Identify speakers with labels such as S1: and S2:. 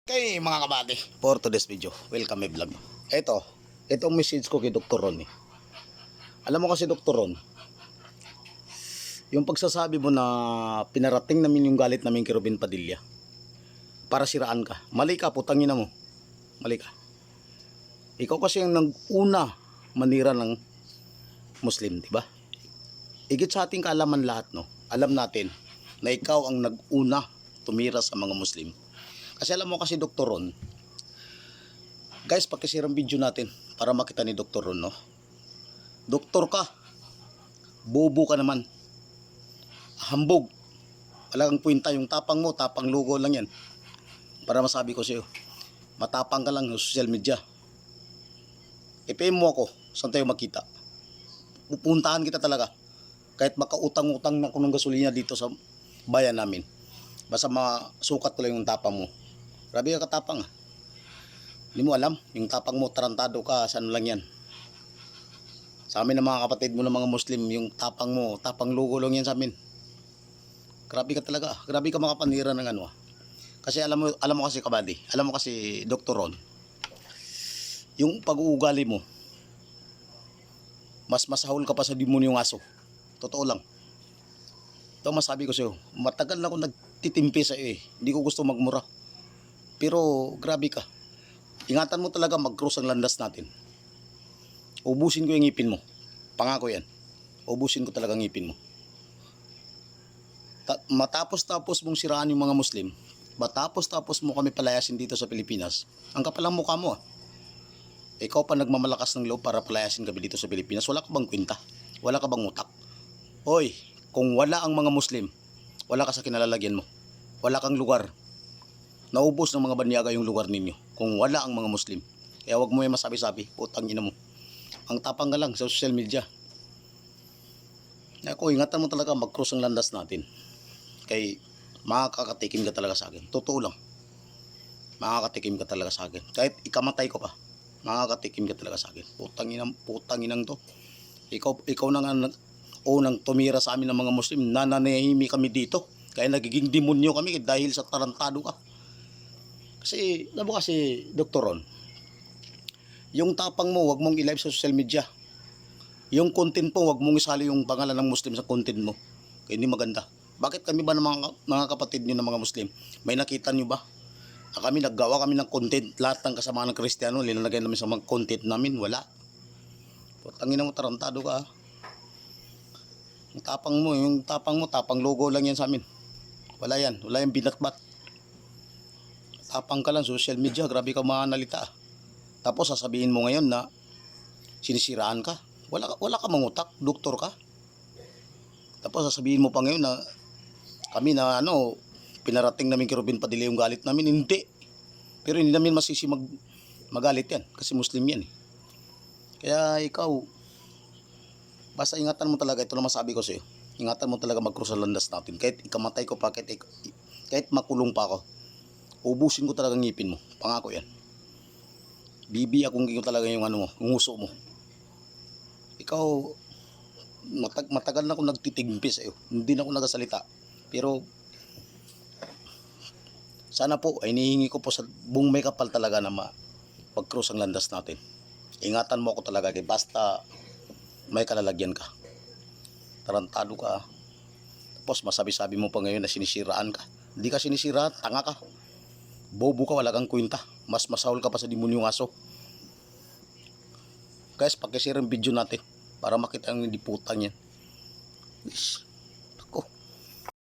S1: Okay mga kabady, for today's video, welcome my vlog. Itong message ko kay Dr. Ron Alam mo kasi Dr. Ron, yung pagsasabi mo na pinarating namin yung galit namin kay Robin Padilla para siraan ka, mali ka, putangin na mo. Mali ka. Ikaw kasi yung nag-una manira ng Muslim, di ba? Igit sa ating kaalaman lahat, no? Alam natin na ikaw ang nag-una tumira sa mga Muslim. Kasi alam mo kasi Dr. Ron, guys, pakishare ang video natin para makita ni Dr. Ron, no? Doktor ka, bobo ka naman, hambog, wala kang kwenta, yung tapang mo, tapang lugo lang yan. Para masabi ko sa'yo, matapang ka lang sa social media. I-PM mo ako, saan tayo makita? Pupuntahan kita talaga, kahit makautang-utang na ako ng gasolina dito sa bayan namin. Basta masukat ko lang yung tapang mo. Grabe ka katapang ah. Hindi mo alam, yung tapang mo, tarantado ka, saan lang yan. Sa amin ng mga kapatid mo ng mga Muslim, yung tapang mo, tapang lugo lang yan sa amin. Grabe ka talaga, grabe ka makapanira ng ano ah. Kasi alam mo kasi kabady, alam mo kasi Dr. Ron, yung pag-uugali mo, mas masahol ka pa sa demonyong aso. Totoo lang. Ito masabi ko sa'yo, matagal na ako nagtitimpi sa iyo eh. Hindi ko gusto magmura. Pero grabe ka. Ingatan mo talaga mag-cross ang landas natin. Ubusin ko yung ngipin mo. Pangako yan. Ubusin ko talaga ang ngipin mo. Matapos mong siraan yung mga Muslim, matapos mo kami palayasin dito sa Pilipinas, ang kapalang mukha mo ah. Ikaw pa nagmamalakas ng loob para palayasin kami dito sa Pilipinas. Wala ka bang kwenta? Wala ka bang utak? Hoy, kung wala ang mga Muslim, wala ka sa kinalalagyan mo. Wala kang lugar. Naubos ng mga banyaga yung lugar ninyo kung wala ang mga Muslim. Kaya wag mo yung masabi-sabi, putang ina mo. Ang tapang ka lang sa social media. Ako, ingatan mo talaga mag-cross ang landas natin. Kay makakatikim ka talaga sa akin. Totoo lang. Makakatikim ka talaga sa akin. Kahit ikamatay ko pa, makakatikim ka talaga sa akin. Putang inang to. Ikaw na nga unang tumira sa amin ng mga Muslim. Nananahimik kami dito. Kaya nagiging demonyo kami dahil sa tarantado ka. Kasi, alam mo kasi, Dr. Ron, yung tapang mo, wag mong i-live sa social media. Yung content mo, wag mong isali yung pangalan ng Muslim sa content mo. Kaya hindi maganda. Bakit kami ba ng mga kapatid nyo ng mga Muslim? May nakita nyo ba? Kami naggawa kami ng content. Lahat ng kasama ng Kristiyano, linalagay namin sa mga content namin. Wala. Putangin mo, tarantado ka. Yung tapang mo, tapang logo lang yan sa amin. Wala yan binatbat. Tapang ka lang, social media, grabe ka manalita. Tapos sasabihin mo ngayon na sinisiraan ka. Wala ka mangutak, doktor ka. Tapos sasabihin mo pa ngayon na kami na pinarating namin kay Robin Padilla yung galit namin. Hindi. Pero hindi namin masisi magalit yan kasi Muslim yan eh. Kaya ikaw, basta ingatan mo talaga, ito na masabi ko sa'yo. Ingatan mo talaga mag-cross ang landas natin. Kahit ikamatay ko pa, kahit makulong pa ako, ubusin ko talaga ngipin mo. Pangako yan. Bibi akong gingo talaga yung yung uso mo. Ikaw, matagal na akong nagtitigimpi sa'yo. Hindi na ako nagasalita. Pero, sana po, ay nihingi ko po sa buong may kapal talaga na pag-cross ang landas natin. Ingatan mo ako talaga, basta may kalalagyan ka. Tarantado ka. Tapos masabi-sabi mo pa ngayon na sinisiraan ka. Hindi ka sinisiraan, tanga ka. Bobo ka, wala kang kwenta. Mas masahol ka pa sa demonyong aso. Guys, pakishare ang video natin para makita ang hindi putang yan.